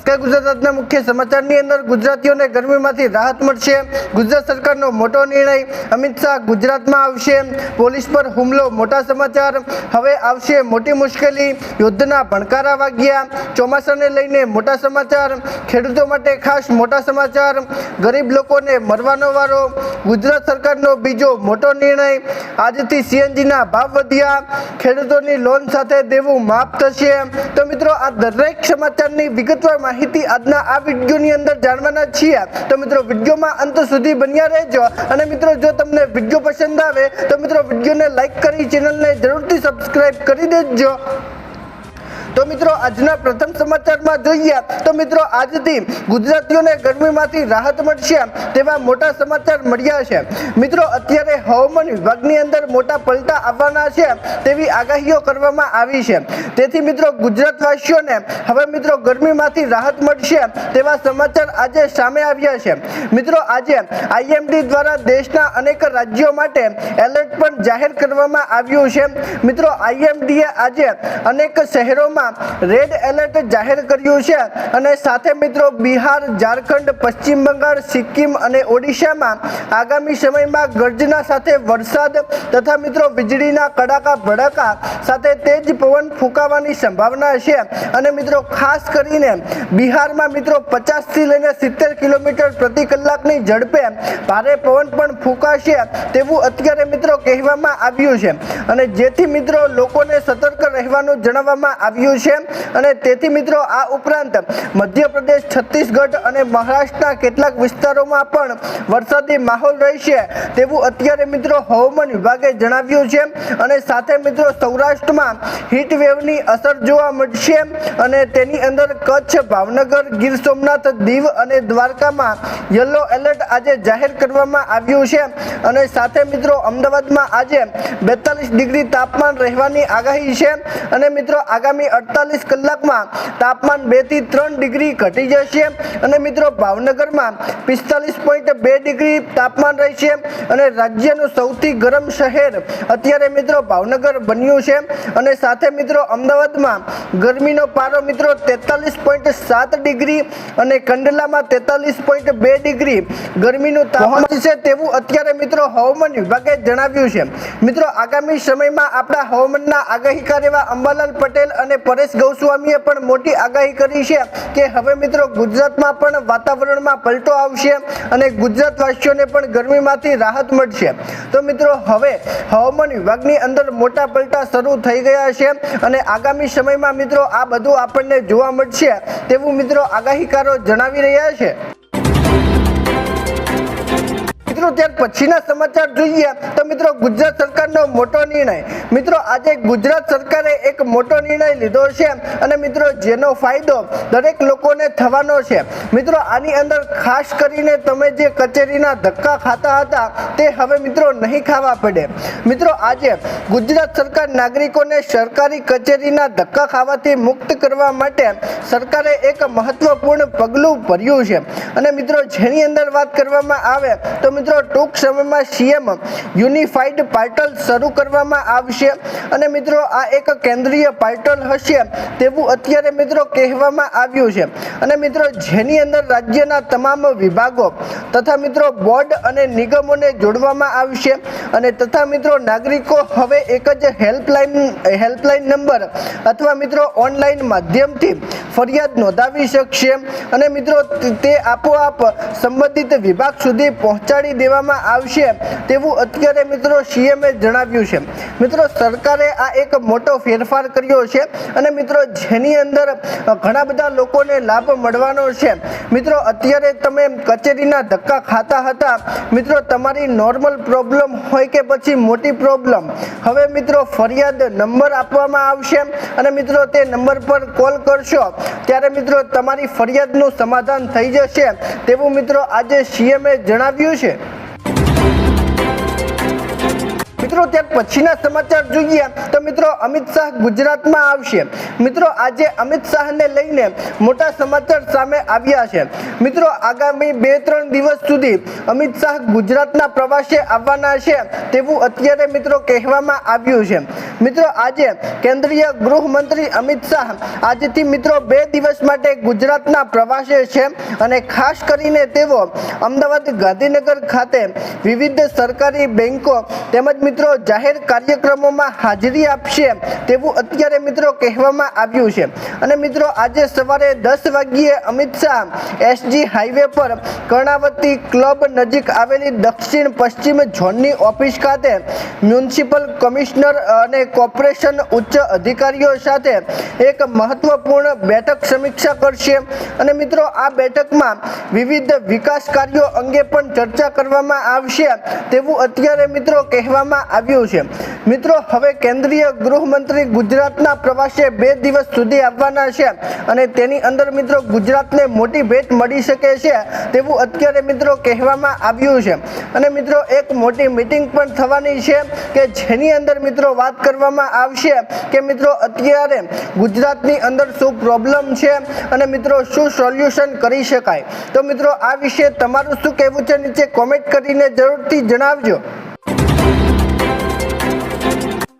નમસ્કાર, ગુજરાત આજના મુખ્ય સમાચારની અંદર ગુજરાતીઓને ગરમીમાંથી રાહત મળશે। ગુજરાત સરકારનો મોટો નિર્ણય, અમિત શાહ ગુજરાતમાં આવશે। પોલીસ પર હુમલો, મોટા સમાચાર। હવે આવશે મોટી મુશ્કેલી, યુદ્ધના ભણકારા વાગ્યા। ચોમાસાને લઈને મોટા સમાચાર, ખેડૂતો માટે ખાસ મોટા સમાચાર। ગરીબ લોકોને મરવાનો વારો, ગુજરાત સરકારનો બીજો મોટો નિર્ણય। આજથી સીએનજીના ભાવ વધ્યા, ખેડૂતોની લોન સાથે દેવું માફ થશે। તો મિત્રો, આ દરેક સમાચારની વિગતવાર માહિતી આજના આ વિડીયોની અંદર જાણવાના છીએ। તો મિત્રો, વિડીયોમાં અંત સુધી બન્યા રહેજો। અને મિત્રો, જો તમને વિડીયો પસંદ આવે તો મિત્રો વિડીયોને લાઈક કરી ચેનલને જરૂરથી સબસ્ક્રાઇબ કરી દેજો। તો મિત્રો, આજના પ્રથમ સમાચારમાં જોઈએ તો મિત્રો, આજથી ગુજરાતીઓને ગરમીમાંથી રાહત મળશે તેવા મોટા સમાચાર મળ્યા છે। મિત્રો, અત્યારે હવામાન વિભાગની અંદર મોટા પલટા આવવાના છે તેવી આગાહીઓ કરવામાં આવી છે। તેથી મિત્રો, ગુજરાતવાસીઓને હવે મિત્રો ગરમીમાંથી રાહત મળશે તેવા સમાચાર આજે સામે આવ્યા છે। મિત્રો, આજે આઈએમડી દ્વારા દેશના અનેક રાજ્યો માટે એલર્ટ પણ જાહેર કરવામાં આવ્યું છે। મિત્રો, આઈએમડીએ આજે અનેક શહેરોમાં રેડ એલર્ટ જાહેર કર્યું છે અને સાથે મિત્રો બિહાર, ઝારખંડ, પશ્ચિમ બંગાળ, સિક્કિમ અને ઓડિશામાં આગામી સમયમાં ગર્જના સાથે વરસાદ તથા મિત્રો વીજળીના કડાકા ભડાકા સાથે તેજ પવન ફૂંકાવાની સંભાવના છે। અને મિત્રો, ખાસ કરીને બિહારમાં મિત્રો 50 થી લઈને 70 કિલોમીટર પ્રતિ કલાકની ઝડપે ભારે પવન પણ ફૂંકાશે તેવું અત્યારે મિત્રો કહેવામાં આવ્યું છે। અને જેથી મિત્રો લોકોને સતર્ક રહેવાનું જણાવવામાં આવ્યું છે। અને તેથી મિત્રો આ ઉપરાંત મધ્યપ્રદેશ, છત્તીસગઢ અને મહારાષ્ટ્રના કેટલાક વિસ્તારોમાં પણ વરસાદી માહોલ રહેશે તેવું અત્યારે મિત્રો હવામાન વિભાગે જણાવ્યું છે। અને સાથે મિત્રો સૌરાષ્ટ્રમાં હીટ વેવની અસર જોવા મળશે અને તેની અંદર કચ્છ, ભાવનગર, ગીર સોમનાથ, દીવ અને દ્વારકામાં યલો એલર્ટ આજે જાહેર કરવામાં આવ્યું છે। અને સાથે મિત્રો અમદાવાદમાં આજે 42 ડિગ્રી તાપમાન રહેવાની આગાહી છે। અને મિત્રો આગામી 48 કલાકમાં તાપમાન 2 થી 3 ડિગ્રી ઘટી જશે। અને મિત્રો ભાવનગરમાં 45.2 ડિગ્રી તાપમાન રહેશે અને રાજ્યનું સૌથી ગરમ શહેર અત્યારે મિત્રો ભાવનગર બન્યું છે। અને સાથે મિત્રો અમદાવાદમાં ગરમીનો પારો મિત્રો 43.7 ડિગ્રી અને કંડલામાં 43.2 ડિગ્રી ગરમીનું તાપમાન છે તેવું અત્યારે મિત્રો હવામાન વિભાગે જણાવ્યું છે। મિત્રો, આગામી સમયમાં આપણા હવામાનના આગાહીકાર એવા અંબાલાલ પટેલ અને પરેશ ગોસ્વામીએ પણ મોટી આગાહી કરી છે કે હવે મિત્રો ગુજરાતમાં પણ વાતાવરણમાં પલટો આવશે અને ગુજરાતવાસીઓને પણ ગરમીમાંથી રાહત મળશે। તો મિત્રો, હવે હવામાન વિભાગની અંદર મોટા પલટા શરૂ થઈ ગયા છે અને આગામી સમયમાં મિત્રો આ બધું આપણને જોવા મળશે તેવું મિત્રો આગાહીકારો જણાવી રહ્યા છે। મિત્રો, ત્યાર પછીના સમાચાર જોઈએ તો મિત્રો ગુજરાત સરકારનો મોટો નિર્ણય। મિત્રો, આજે ગુજરાત સરકારે એક મોટો નિર્ણય લીધો છે અને મિત્રો જેનો ફાયદો દરેક લોકોને થવાનો છે। મિત્રો, આની અંદર ખાસ કરીને તમે જે કચેરીના ધક્કા ખાતા હતા તે હવે મિત્રો નહીં ખાવા પડે। મિત્રો, આજે ગુજરાત સરકાર નાગરિકોને સરકારી કચેરીના ધક્કા ખાવાથી મુક્ત કરવા માટે સરકારે એક મહત્વપૂર્ણ પગલું ભર્યું છે। અને મિત્રો જેની અંદર વાત કરવામાં આવે તો મિત્રો ટૂંક સમયમાં સીએમ યુનિફાઈડ પોર્ટલ શરૂ કરવામાં આવશે અને મિત્રો આ એક કેન્દ્રીય પોર્ટલ હશે તેવું અત્યારે મિત્રો કહેવામાં આવ્યું છે। અને મિત્રો જેની અંદર રાજ્યના તમામ વિભાગો તથા મિત્રો બોર્ડ અને નિગમોને જોડવામાં આવશે અને તથા મિત્રો નાગરિકો હવે એક જ હેલ્પલાઇન નંબર અથવા મિત્રો ઓનલાઈન માધ્યમથી ફરિયાદ નોંધાવી શકશે અને મિત્રો તે આપોઆપ સંબંધિત વિભાગ સુધી પહોંચાડી દેવામાં આવશે તેવું અત્યારે મિત્રો સીએમએ જણાવ્યું છે। મિત્રો, સરકારે આ એક મોટો ફેરફાર કર્યો છે અને મિત્રો જેની અંદર ઘણા બધા લોકોને લાભ મળવાનો છે। મિત્રો, અત્યારે તમે કચેરીના ધક્કા ખાતા હતા, મિત્રો તમારી નોર્મલ પ્રોબ્લેમ હોય કે પછી મોટી પ્રોબ્લેમ, હવે મિત્રો ફરિયાદ નંબર આપવામાં આવશે અને મિત્રો તે નંબર પર કોલ કરશો ત્યારે મિત્રો તમારી ફરિયાદનું સમાધાન થઈ જશે તેવું મિત્રો આજે સીએમએ જણાવ્યું છે। મિત્રો ત્યાર પછીના સમાચાર જોઈએ તો મિત્રો અમિત શાહ ગુજરાતમાં આવશે। મિત્રો આજે અમિત શાહને લઈને મોટા સમાચાર સામે આવ્યા છે। મિત્રો આગામી 2-3 દિવસ સુધી અમિત શાહ ગુજરાતના પ્રવાસે આવવાના છે તેવું અત્યારે મિત્રો કહેવામાં આવ્યું છે। મિત્રો આજે કેન્દ્રીય ગૃહમંત્રી અમિત શાહ આજથી મિત્રો 2 દિવસ માટે ગુજરાતના પ્રવાસે છે અને ખાસ કરીને તેઓ અમદાવાદ ગાંધીનગર ખાતે વિવિધ સરકારી બેંકો તેમજ મિત્રો જાહેર કાર્યક્રમોમાં હાજરી આપશે તેવું અત્યારે મિત્રો કહેવામાં આવ્યું છે। અને મિત્રો આજે સવારે 10 વાગ્યે અમિત શાહ એસજી હાઈવે પર કર્ણાવતી ક્લબ નજીક આવેલી દક્ષિણ પશ્ચિમ ઝોનની ઓફિસ ખાતે મ્યુનિસિપલ કમિશનર અને કોર્પોરેશન ઉચ્ચ અધિકારીઓ સાથે એક મહત્વપૂર્ણ બેઠક સમીક્ષા કરશે અને મિત્રો આ બેઠકમાં વિવિધ વિકાસ કાર્યો અંગે પણ ચર્ચા કરવામાં આવશે તેવું અત્યારે મિત્રો કહેવામાં આવ્યું છે। મિત્રો હવે કેન્દ્રીય ગૃહમંત્રી ગુજરાતના પ્રવાસે 2 દિવસ સુધી આવવાના છે અને તેની અંદર મિત્રો ગુજરાતને મોટી ભેટ મળી શકે છે તેવું અત્યારે મિત્રો કહેવામાં આવ્યું છે। અને મિત્રો એક મોટી મીટિંગ પણ થવાની છે કે જેની અંદર મિત્રો વાત કરવામાં આવશે કે મિત્રો અત્યારે ગુજરાતની અંદર શું પ્રોબ્લેમ છે અને મિત્રો શું સોલ્યુશન કરી શકાય। તો મિત્રો આ વિશે તમારું શું કહેવું છે નીચે કોમેન્ટ કરીને જરૂરથી જણાવજો।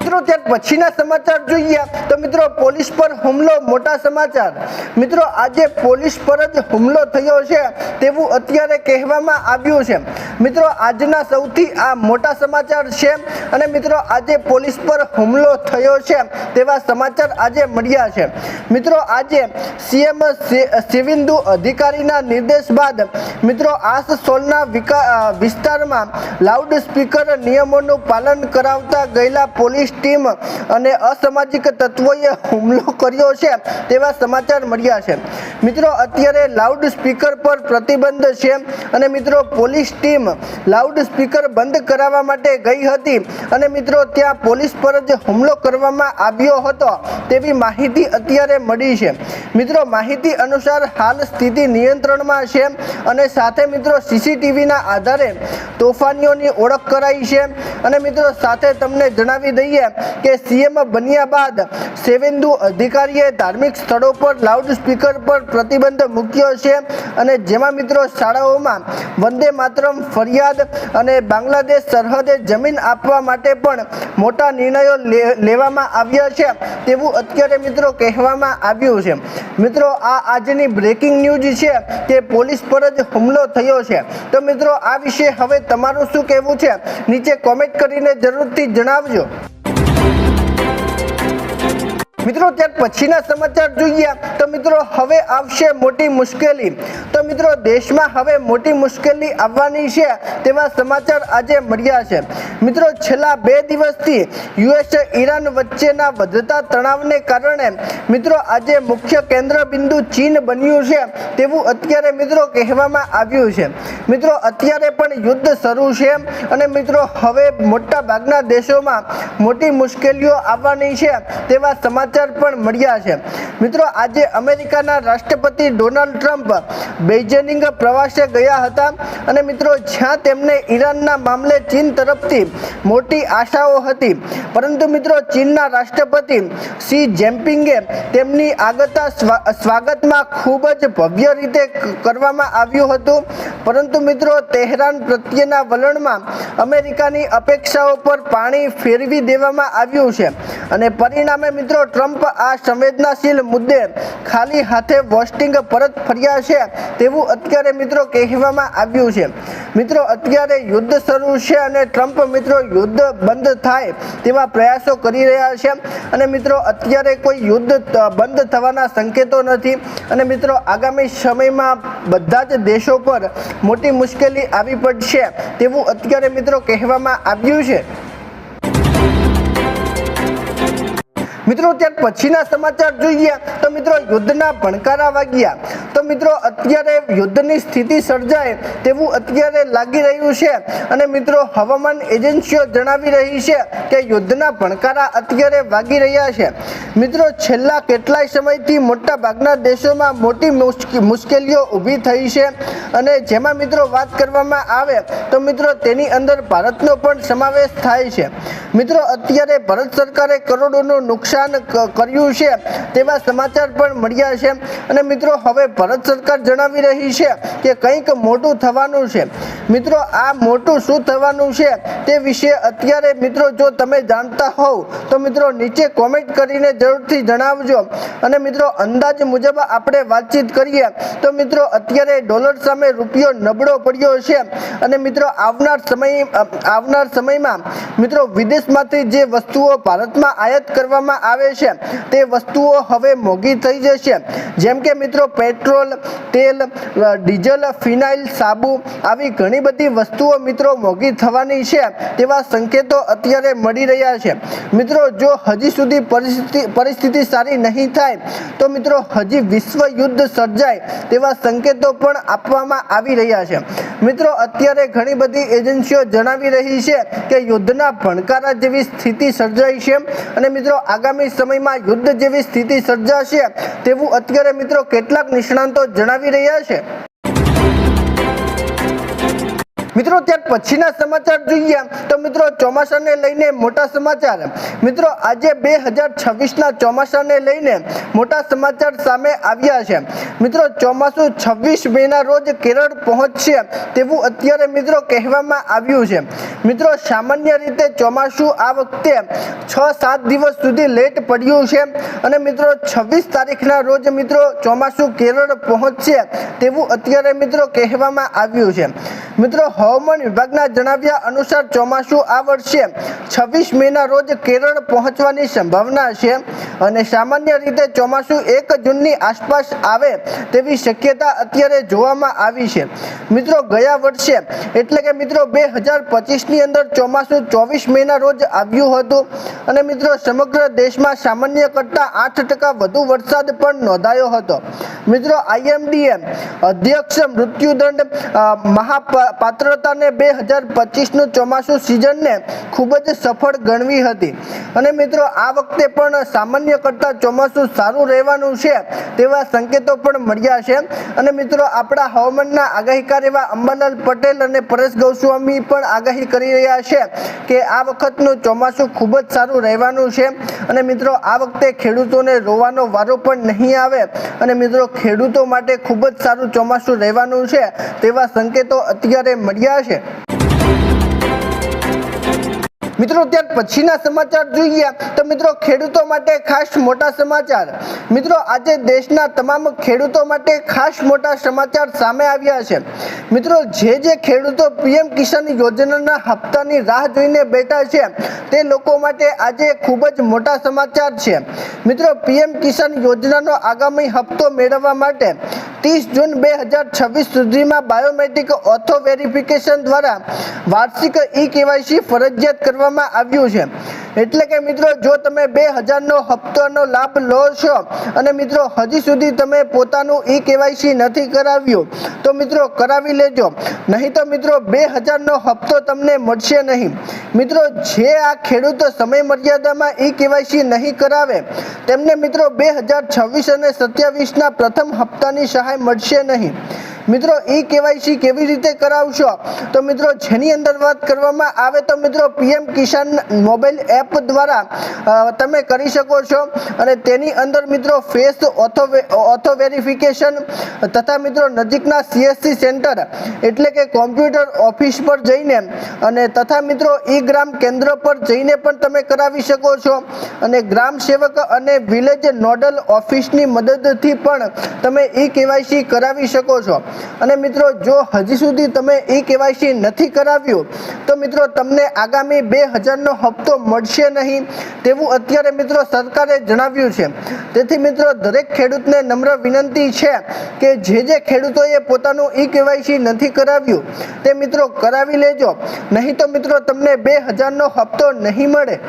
મિત્રો ત્યાર પછીના સમાચાર જોઈએ તો મિત્રો પોલીસ પર હુમલો મોટા સમાચાર। મિત્રો આજે પોલીસ પર જ હુમલો થયો છે તેવું અત્યારે કહેવામાં આવ્યું છે। મિત્રો આજના સૌથી આ મોટા સમાચાર છે અને મિત્રો આજે પોલીસ પર હુમલો થયો છે તેવા સમાચાર આજે મળ્યા છે। મિત્રો આજે સીએમ શિવેન્દુ અધિકારીના નિર્દેશ બાદ મિત્રો આસનસોલના વિસ્તારમાં લાઉડ સ્પીકર નિયમોનું પાલન કરાવતા ગયેલા પોલીસ ટીમ અને અસામાજિક તત્વોએ હુમલો કર્યો છે તેવા સમાચાર મળ્યા છે। મિત્રો અત્યારે લાઉડ સ્પીકર પર પ્રતિબંધ છે અને મિત્રો પોલીસ ટીમ લાઉડ સ્પીકર બંધ કરાવવા માટે ગઈ હતી અને મિત્રો ત્યાં પોલીસ પર જ હુમલો કરવામાં આવ્યો હતો તેવી માહિતી અત્યારે મળી છે। મિત્રો માહિતી અનુસાર હાલ સ્થિતિ નિયંત્રણમાં છે અને સાથે મિત્રો સીસીટીવીના આધારે તોફાનીઓની ઓળખ કરાઈ છે। અને મિત્રો સાથે તમને જણાવી દઈએ કે સીએમ બન્યા બાદ શિવેન્દુ અધિકારીએ ધાર્મિક સ્થળો પર લાઉડ સ્પીકર પર પ્રતિબંધ મૂક્યો છે અને જેમાં મિત્રો શાળાઓમાં વંદે માતરમ ફરિયાદ અને બાંગ્લાદેશ સરહદે જમીન આપવા માટે પણ મોટા નિર્ણયો લેવામાં આવ્યા છે તેવું અત્યારે મિત્રો કહેવામાં આવ્યું છે। મિત્રો આ આજની બ્રેકિંગ ન્યૂઝ છે કે પોલીસ પર જ હુમલો થયો છે। તો મિત્રો આ વિશે હવે તમારું શું કહેવું છે નીચે કોમેન્ટ કરીને જરૂરથી જણાવજો। મિત્રો ત્યાર પછીના સમાચાર જોઈએ તો મિત્રો હવે આવશે મોટી મુશ્કેલી। તો મિત્રો દેશમાં હવે મોટી મુશ્કેલી આવવાની છે તેવા સમાચાર આજે મળ્યા છે। મિત્રો છેલ્લા 2 દિવસથી યુએસ ઈરાન વચ્ચેના વધતા તણાવને કારણે મિત્રો આજે મુખ્ય કેન્દ્ર બિંદુ ચીન બન્યું છે તેવું અત્યારે મિત્રો કહેવામાં આવ્યું છે। મિત્રો અત્યારે પણ યુદ્ધ શરૂ છે અને મિત્રો હવે મોટા ભાગના દેશોમાં મોટી મુશ્કેલીઓ આવવાની છે તેવા સમાચાર પણ મળ્યા છે। મિત્રો આજે અમેરિકાના રાષ્ટ્રપતિ ડોનાલ્ડ ટ્રમ્પ બેઇજિંગ પ્રવાસે ગયા હતા અને મિત્રો જ્યાં તેમને ઈરાનના મામલે ચીન તરફથી મોટી આશાઓ હતી પરંતુ મિત્રો ચીનના રાષ્ટ્રપતિ શી જિનપિંગે તેમની આગતા સ્વાગતમાં ખૂબ જ ભવ્ય રીતે કરવામાં આવ્યું હતું પરંતુ મિત્રો તેહરાન પ્રત્યેના વલણમાં અમેરિકાની અપેક્ષાઓ પર પાણી ફેરવી દેવામાં આવ્યું છે અને પરિણામે મિત્રો ટ્રમ્પ આ સંવેદનશીલ મુદ્દે ખાલી હાથે વોશિંગ્ટન પરત ફર્યા છે તેવું અત્યારે મિત્રો કહેવામાં આવ્યું છે। મિત્રો અત્યારે યુદ્ધ શરૂ છે અને ટ્રમ્પ મિત્રો યુદ્ધ બંધ થાય તેવા પ્રયાસો કરી રહ્યા છે અને મિત્રો અત્યારે કોઈ યુદ્ધ બંધ થવાના સંકેતો નથી અને મિત્રો આગામી સમયમાં બધા જ દેશો પર મોટી મુશ્કેલી આવી પડશે તેવું અત્યારે મિત્રો કહેવામાં આવ્યું છે। મિત્રો ત્યાર પછીના સમાચાર જોઈએ તો મિત્રો યુદ્ધના ભણકારા વાગ્યા। તો મિત્રો અત્યારે યુદ્ધની સ્થિતિ સર્જાય તેવું અત્યારે લાગી રહ્યું છે અને મિત્રો હવામાન એજન્સીઓ જણાવી રહી છે કે યુદ્ધના ભણકારા અત્યારે વાગી રહ્યા છે। મિત્રો છેલ્લા કેટલાય સમયથી મોટા ભાગના દેશોમાં મોટી મુશ્કેલીઓ ઊભી થઈ છે અને જેમાં મિત્રો વાત કરવામાં આવે તો મિત્રો તેની અંદર ભારતનો પણ સમાવેશ થાય છે। મિત્રો અત્યારે ભારત સરકારે કરોડોનું નુકસાન કર્યું છે તેવા સમાચાર પણ મળ્યા છે અને મિત્રો હવે ભારત સરકાર જણાવી રહી છે કે કંઈક મોટું થવાનું છે। મિત્રો આ મોટું શું થવાનું છે તે વિશે અત્યારે મિત્રો જો તમે જાણતા હોવ તો મિત્રો નીચે કોમેન્ટ કરીને જરૂરથી જણાવજો અને મિત્રો અંદાજ મુજબ આપણે વાતચીત કરીએ તો મિત્રો અત્યારે ડોલર સામે રૂપિયો નબળો પડ્યો છે અને મિત્રો આવનાર સમયમાં મિત્રો વિદેશમાંથી જે વસ્તુઓ ભારતમાં આયાત કરવામાં આવે છે તે વસ્તુઓ હવે મોંઘી થઈ જશે, જેમ કે મિત્રો પેટ્રોલ, તેલ, ડીઝલ, ફિનાઇલ, સાબુ આવી ઘણી બધી વસ્તુઓ મિત્રો મોંઘી થવાની છે તેવા સંકેતો અત્યારે મળી રહ્યા છે। મિત્રો જો હજી સુધી પરિસ્થિતિ સારી નહીં થાય તો મિત્રો હજી વિશ્વ યુદ્ધ સર્જાય તેવા સંકેતો પણ આપવામાં આવી રહ્યા છે। મિત્રો અત્યારે ઘણી બધી એજન્સીઓ જણાવી રહી છે કે યુદ્ધના ભણકારા જેવી સ્થિતિ સર્જાઈ છે અને મિત્રો આગામી સમયમાં યુદ્ધ જેવી સ્થિતિ સર્જાશે તેવું અત્યારે મિત્રો કેટલાક નિષ્ણાંતો જણાવી રહ્યા છે। મિત્રો ત્યાર પછીના સમાચાર જોઈએ તો મિત્રો ચોમાસાને લઈને મોટા સમાચાર। મિત્રો આજે 2026ના ચોમાસાને લઈને મોટા સમાચાર સામે આવ્યા છે। મિત્રો ચોમાસું 26 મેના રોજ કેરળ પહોંચશે તેવું અત્યારે મિત્રો કહેવામાં આવ્યું છે। મિત્રો સામાન્ય રીતે ચોમાસું આ વખતે 6-7 દિવસ સુધી લેટ પડ્યું છે અને મિત્રો 26 તારીખના રોજ મિત્રો ચોમાસું કેરળ પહોંચશે તેવું અત્યારે મિત્રો કહેવામાં આવ્યું છે। મિત્રો હવામાન વિભાગના જણાવ્યા અનુસાર ચોમાસું આ વર્ષે 26 મેના રોજ કેરળ પહોંચવાની સંભાવના છે અને સામાન્ય રીતે ચોમાસું 1 જૂનની આસપાસ આવે તેવી શક્યતા અત્યારે જોવામાં આવી છે। મિત્રો ગયા વર્ષે એટલે કે મિત્રો 2025ની અંદર ચોમાસું 24 મેના રોજ આવ્યું હતું અને મિત્રો સમગ્ર દેશમાં સામાન્ય કરતાં 8% વધુ વરસાદ પણ નોંધાયો હતો। મિત્રો IMDએ અધ્યક્ષ મૃત્યુદંડ મહાપાત્રતાને 2025નું ચોમાસું સિઝનને ખૂબ જ સફળ ગણવી હતી અને મિત્રો આ વખતે પણ સામાન્ય કરતાં ચોમાસું સારું રહેવાનું છે તેવા સંકેતો પણ મળ્યા છે અને મિત્રો આપણા હવામાનના આગાહીકાર એવા અંબાલાલ પટેલ અને પરેશ ગોસ્વામી પણ આગાહી કરી રહ્યા છે કે આ વખતનું ચોમાસું ખૂબ જ સારું રહેવાનું છે અને મિત્રો આ વખતે ખેડૂતોને રોવાનો વારો પણ નહીં આવે અને મિત્રો ખેડૂતો માટે ખૂબ જ સારું ચોમાસું રહેવાનું છે તેવા સંકેતો અત્યારે મળ્યા છે। મિત્રો ત્યાર પછીના સમાચાર જોઈએ તો મિત્રો ખેડૂતો માટે ખાસ મોટા સમાચાર। મિત્રો આજે દેશના તમામ ખેડૂતો માટે ખાસ મોટા સમાચાર સામે આવ્યા છે। મિત્રો જે ખેડૂતો PM કિસાન યોજનાના હપ્તાની રાહ જોઈને બેઠા છે તે લોકો માટે આજે ખૂબ જ મોટા સમાચાર છે। મિત્રો PM કિસાન યોજનાનો આગામી હપ્તો મેળવવા માટે 30 જૂન 2026 સુધીમાં બાયોમેટ્રિક ઓથો વેરિફિકેશન દ્વારા વાર્ષિક KYC ફરજિયાત કરવામાં આવ્યું છે। એટલે કે મિત્રો જો તમે 2000નો હપ્તાનો લાભ લો છો અને મિત્રો હજી સુધી તમે પોતાનું KYC નથી કરાવ્યું તો મિત્રો કરાવી લેજો, નહીં તો મિત્રો 2000નો હપ્તો તમને મળશે નહીં। મિત્રો જે આ ખેડૂતો સમય મર્યાદામાં KYC નહીં કરાવે તેમને મિત્રો 2026 અને 27ના પ્રથમ હપ્તાની સહાય મળશે નહીં। મિત્રો KYC કેવી રીતે કરાવશો તો મિત્રો જેની અંદર વાત કરવામાં આવે તો મિત્રો PM કિસાન મોબાઈલ એપ દ્વારા તમે કરી શકો છો અને તેની અંદર મિત્રો ફેસ ઓથો વેરિફિકેશન તથા મિત્રો નજીકના CSC સેન્ટર એટલે કે કોમ્પ્યુટર ઓફિસ પર જઈને અને તથા મિત્રો ગ્રામ કેન્દ્ર પર જઈને પણ તમે કરાવી શકો છો અને ગ્રામ સેવક અને વિલેજ નોડલ ઓફિસની મદદથી પણ તમે KYC કરાવી શકો છો। અને મિત્રો જો હજી સુધી તમે KYC નથી કરાવ્યું તો મિત્રો તમને આગામી 2000નો હપ્તો મળશે નહીં તેવું અત્યારે મિત્રો સરકારે જણાવ્યું છે। તેથી મિત્રો દરેક ખેડૂતને નમ્ર વિનંતી છે કે જે ખેડૂતોએ પોતાનું KYC નથી કરાવ્યું તે મિત્રો કરાવી લેજો, નહીં તો મિત્રો તમને 2000નો હપ્તો નહીં મળે।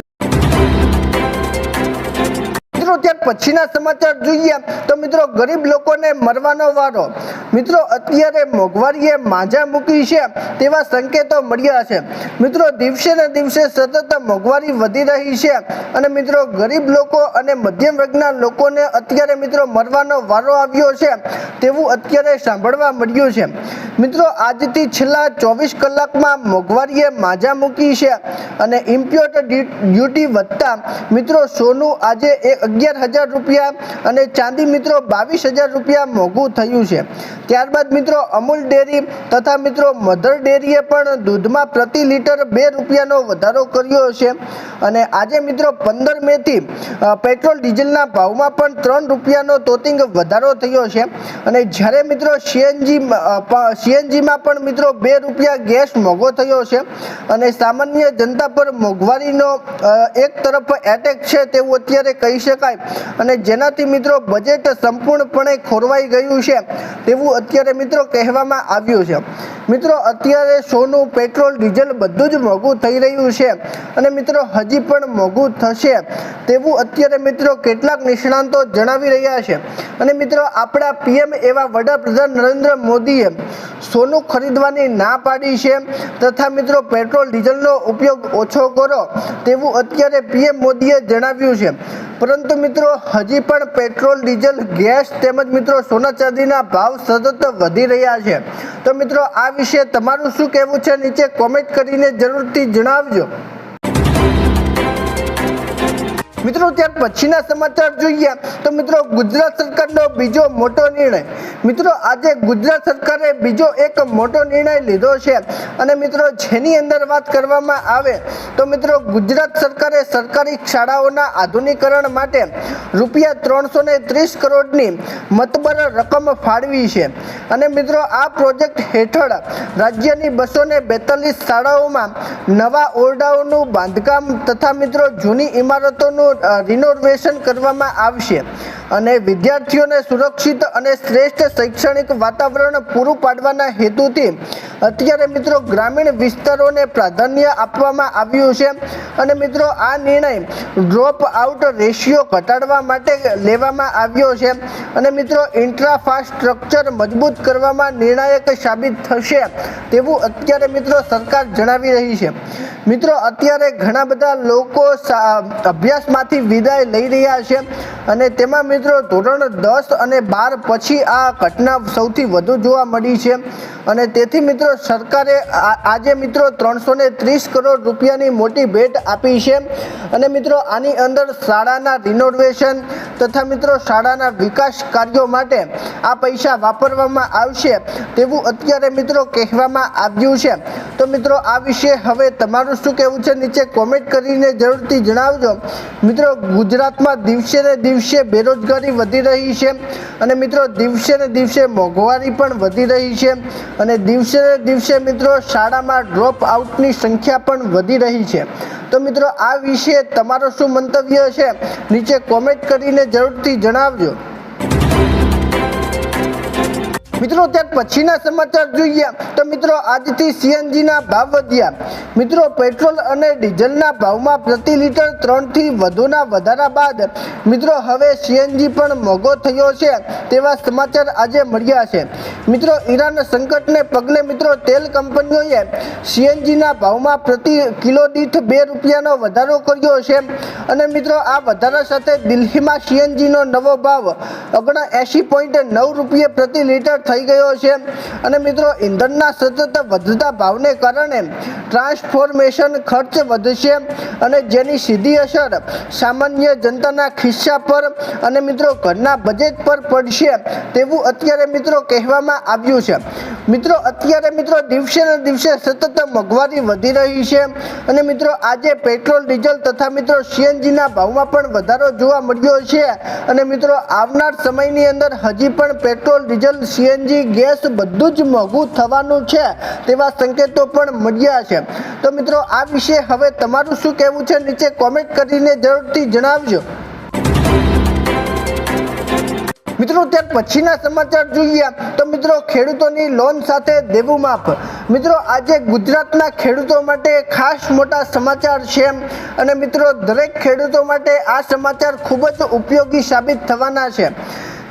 મિત્રો ત્યાર પછીના સમાચાર જોઈએ તો મિત્રો ગરીબ લોકોને મરવાનો વારો। મિત્રો અત્યારે મોંઘવારીએ માજા મૂકી છે તેવા સંકેતો મળ્યા છે। મિત્રો દિવસે ને દિવસે સતત મોંઘવારી વધી રહી છે અને મિત્રો ગરીબ લોકો અને મધ્યમ વર્ગના લોકોને અત્યારે મિત્રો મરવાનો વારો આવ્યો છે તેવું અત્યારે સાંભળવા મળ્યું છે। મિત્રો આજથી છેલ્લા 24 કલાકમાં મોંઘવારીએ માજા મૂકી છે અને ઇમ્પોર્ટ ડ્યુટી વધતા મિત્રો સોનું આજે 11,000 રૂપિયા અને ચાંદી મિત્રો 22,000 રૂપિયા મોંઘું થયું છે। ત્યારબાદ મિત્રો અમૂલ ડેરી તથા મિત્રો મધર ડેરીએ પણ દૂધમાં પ્રતિ લીટર 2 રૂપિયાનો વધારો કર્યો છે અને આજે મિત્રો 15 મે થી પેટ્રોલ ડીઝલના ભાવમાં પણ 3 રૂપિયાનો તોતિંગ વધારો થયો છે અને જ્યારે મિત્રો સીએનજીમાં પણ મિત્રો 2 રૂપિયા ગેસ મોંઘો થયો છે અને સામાન્ય જનતા પર મોંઘવારીનો એક તરફ એટેક છે તેવું અત્યારે કહી શકાય અને જેનાથી મિત્રો બજેટ સંપૂર્ણપણે ખોરવાઈ ગયું છે તેવું અત્યારે મિત્રો કહેવામાં આવ્યું છે। મિત્રો અત્યારે સોનું પેટ્રોલ ડીઝલ બધું જ મોંઘું થઈ રહ્યું છે અને મિત્રો હજી પણ મોંઘું થશે તેવું અત્યારે મિત્રો કેટલાક નિષ્ણાંતો જણાવી રહ્યા છે અને મિત્રો આપણા પીએમ એવા વડાપ્રધાન નરેન્દ્ર મોદીએ સોનું ખરીદવાની ના પાડી છે તથા મિત્રો પેટ્રોલ ડીઝલનો ઉપયોગ ઓછો કરો તેવું અત્યારે પીએમ મોદીએ જણાવ્યું છે પરંતુ મિત્રો હજી પણ પેટ્રોલ ડીઝલ ગેસ તેમજ મિત્રો સોના ચાંદીના ભાવ સતત વધી રહ્યા છે। તો મિત્રો આ વિશે તમારું શું કહેવું છે નીચે કોમેન્ટ કરીને જરૂરથી જણાવજો। મિત્રો ત્યાર પછીના સમાચાર જોઈએ તો મિત્રો ગુજરાત સરકારનો બીજો મોટો નિર્ણય। મિત્રો આજે ગુજરાત સરકારે બીજો એક મોટો નિર્ણય લીધો છે અને મિત્રો જેની અંદર વાત કરવામાં આવે તો મિત્રો ગુજરાત સરકારે સરકારી શાળાઓના આધુનિકરણ માટે રૂપિયા 330 કરોડની મતબર રકમ ફાળવી છે અને મિત્રો આ પ્રોજેક્ટ હેઠળ રાજ્યની 242 શાળાઓમાં નવા ઓરડાઓનું બાંધકામ તથા મિત્રો જૂની ઇમારતોનું રિનોવેશન કરવામાં આવશે અને વિદ્યાર્થીઓને સુરક્ષિત અને શ્રેષ્ઠ શૈક્ષણિક વાતાવરણ પૂરું પાડવાના હેતુથી અત્યારે મિત્રો ગ્રામીણ વિસ્તારોને પ્રાધાન્ય આપવામાં આવ્યું છે અને મિત્રો આ નિર્ણય ડ્રોપ આઉટ રેશિયો ઘટાડવા માટે લેવામાં આવ્યો છે અને મિત્રો ઇન્ફ્રાસ્ટ્રક્ચર મજબૂત કરવામાં નિર્ણાયક સાબિત થશે તેવું અત્યારે મિત્રો સરકાર જણાવી રહી છે। મિત્રો અત્યારે ઘણા બધા લોકો અભ્યાસમાંથી વિદાય લઈ રહ્યા છે અને તેમાં મિત્રો ધોરણ 10 અને 12 પછી આ ઘટના સૌથી વધુ જોવા મળી છે અને તેથી મિત્રો સરકારે આજે મિત્રો 330 કરોડ રૂપિયાની મોટી ભેટ આપી છે અને મિત્રો આની અંદર શાળાના રિનોવેશન તથા મિત્રો શાળાના વિકાસ કાર્યો માટે આ પૈસા વાપરવામાં આવશે તેવું અત્યારે મિત્રો કહેવામાં આવ્યું છે। તો મિત્રો આ વિશે હવે તમારું શું કહેવું છે નીચે કોમેન્ટ કરીને જરૂરથી જણાવજો। મિત્રો ગુજરાતમાં દિવસે ને દિવસે બેરોજગારી વધી રહી છે અને મિત્રો દિવસે ને દિવસે મોંઘવારી પણ વધી રહી છે અને દિવસે ને દિવસે મિત્રો શાળામાં ડ્રોપ આઉટની સંખ્યા પણ વધી રહી છે। તો મિત્રો આ વિશે તમારો શું મંતવ્ય છે નીચે કોમેન્ટ કરીને જરૂરથી જણાવજો। મિત્રો ત્યાર પછીના સમાચાર જોઈએ તો મિત્રો આજથી સીએનજીના ભાવ વધ્યા। મિત્રો પેટ્રોલ અને ડીઝલના ભાવમાં પ્રતિ લીટર 3 થી વધુના વધારા બાદ મિત્રો હવે સીએનજી પણ મોંઘો થયો છે તેવા સમાચાર આજે મળ્યા છે। મિત્રો ઈરાન સંકટને પગલે મિત્રો તેલ કંપનીઓએ સીએનજીના ભાવમાં પ્રતિ કિલો દીઠ 2 રૂપિયાનો વધારો કર્યો છે અને મિત્રો આ વધારા સાથે દિલ્હીમાં સીએનજીનો નવો ભાવ 79.9 રૂપિયા પ્રતિ લીટર થઈ ગયો છે અને મિત્રો ઇંધણના સતત વધતા ભાવને કારણે ટ્રાન્સફોર્મેશન ખર્ચ વધશે અને જેની સીધી અસર સામાન્ય જનતાના ખિસ્સા પર અને મિત્રો ઘરના બજેટ પર પડશે તેવું અત્યારે મિત્રો કહેવામાં આવ્યું છે। મિત્રો અત્યારે મિત્રો દિવસે ને દિવસે સતત મોંઘવારી વધી રહી છે અને મિત્રો આજે પેટ્રોલ ડીઝલ તથા મિત્રો સીએનજીના ભાવમાં પણ વધારો જોવા મળ્યો છે અને મિત્રો આવનાર સમયની અંદર હજી પણ પેટ્રોલ ડીઝલ સીએનજી ગેસ બધું જ મોંઘું થવાનું છે તેવા સંકેતો પણ મળ્યા છે। તો મિત્રો આ વિશે હવે તમારું શું કહેવું છે નીચે કોમેન્ટ કરીને જરૂરથી જણાવજો। મિત્રો ત્યાર પછીના સમાચાર જોઈએ તો મિત્રો ખેડૂતોની લોન સાથે દેવું માફ। મિત્રો આજે ગુજરાતના ખેડૂતો માટે ખાસ મોટા સમાચાર છે અને મિત્રો દરેક ખેડૂતો માટે આ સમાચાર ખૂબ જ ઉપયોગી સાબિત થવાના છે।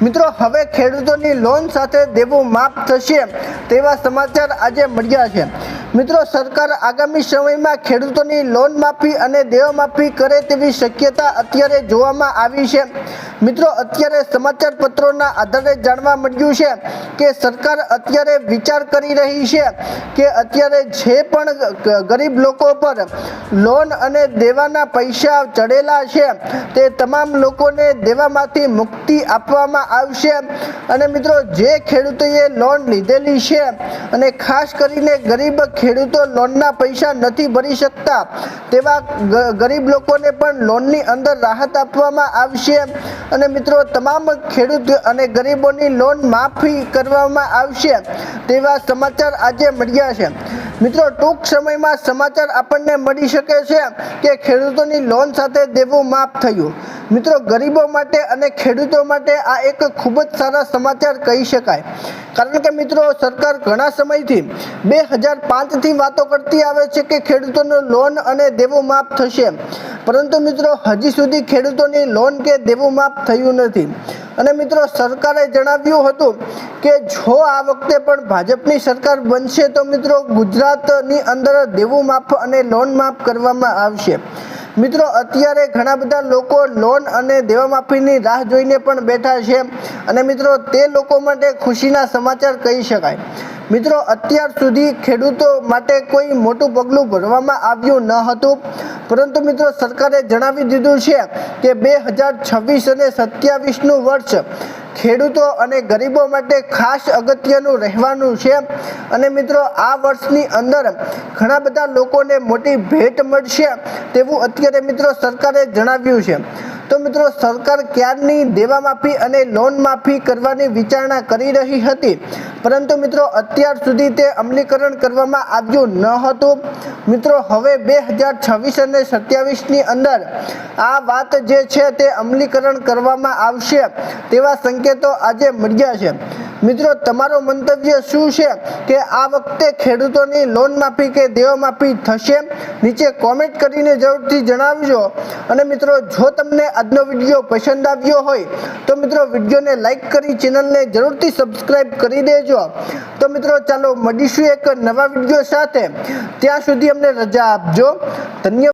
મિત્રો હવે ખેડૂતોની લોન સાથે દેવું માફ થશે તેવા સમાચાર આજે મળ્યા છે। મિત્રો સરકાર આગામી સમયમાં ખેડૂતોની લોન માફી અને દેવા માફી કરે તેવી શક્યતા અત્યારે જોવામાં આવી છે। મિત્રો અત્યારે સમાચાર પત્રોના આધારે જાણવા મળ્યું છે કે સરકાર અત્યારે વિચાર કરી રહી છે કે અત્યારે જે પણ ગરીબ લોકો પર લોન અને દેવાના પૈસા ચડેલા છે તે તમામ લોકોને દેવામાંથી મુક્તિ આપવામાં આવશે અને મિત્રો જે ખેડૂતોએ લોન લીધેલી છે અને ખાસ કરીને ગરીબ ખેડૂતો લોનના પૈસા નથી ભરી શકતા તેવા ગરીબ લોકોને પણ લોનની અંદર રાહત આપવામાં આવશે અને મિત્રો તમામ ખેડૂત અને ગરીબોની લોન માફી કરવામાં આવશે તેવા સમાચાર આજે મળ્યા છે। મિત્રો ટૂંક સમયમાં સમાચાર આપણને મળી શકે છે કે ખેડૂતોની લોન સાથે દેવું માફ થયું। મિત્રો ગરીબો માટે અને ખેડૂતો માટે આ એક ખૂબ જ સારા સમાચાર કહી શકાય કારણ કે મિત્રો સરકાર ઘણા સમયથી 2005થી વાતો કરતી આવે છે કે ખેડૂતોનો લોન અને દેવું માફ થશે પરંતુ મિત્રો હજી સુધી ખેડૂતોની લોન કે દેવું માફ થયું નથી અને મિત્રો સરકારે જણાવ્યું હતું કે જો આ વખતે પણ ભાજપની સરકાર બનશે તો મિત્રો ગુજરાતની અંદર દેવું માફ અને લોન માફ કરવામાં આવશે। મિત્રો અત્યારે ઘણા બધા લોકો લોન અને દેવા માફીની રાહ જોઈને પણ બેઠા છે અને મિત્રો તે લોકો માટે ખુશીના સમાચાર કહી શકાય। મિત્રો અત્યાર સુધી ખેડૂતો માટે કોઈ મોટું પગલું ભરવામાં આવ્યું ન હતું પરંતુ મિત્રો સરકારે જણાવી દીધું છે કે 2026 અને 27નું વર્ષ ખેડૂતો અને ગરીબો માટે ખાસ અગત્યનું રહેવાનું છે અને મિત્રો આ વર્ષની અંદર ઘણા બધા લોકોને મોટી ભેટ મળશે તેવું અત્યારે મિત્રો સરકારે જણાવ્યું છે। તો મિત્રો સરકાર ક્યારની દેવા માફી અને લોન માફી કરવાની વિચારણા કરી રહી હતી પરંતુ મિત્રો અત્યાર સુધી તે અમલીકરણ કરવામાં આવ્યું ન હતું। મિત્રો હવે 2026 અને 27ની અંદર આ વાત જે છે તે અમલીકરણ કરવામાં આવશે તેવા સંકેતો આજે મળ્યા છે। મિત્રો તમારો મંતવ્ય શું છે કે આ વખતે ખેડૂતોની લોન માફી કે દેવા માફી થશે? નીચે કોમેન્ટ કરીને જરૂરથી જણાવજો અને મિત્રો જો તમને આજનો વિડીયો પસંદ આવ્યો હોય તો મિત્રો વિડીયોને લાઈક કરી ચેનલને જરૂરથી સબસ્ક્રાઇબ કરી દેજો। તો મિત્રો ચાલો મળીશું એક નવા વિડીયો સાથે, ત્યાં સુધી અમને રજા આપજો। ધન્યવાદ।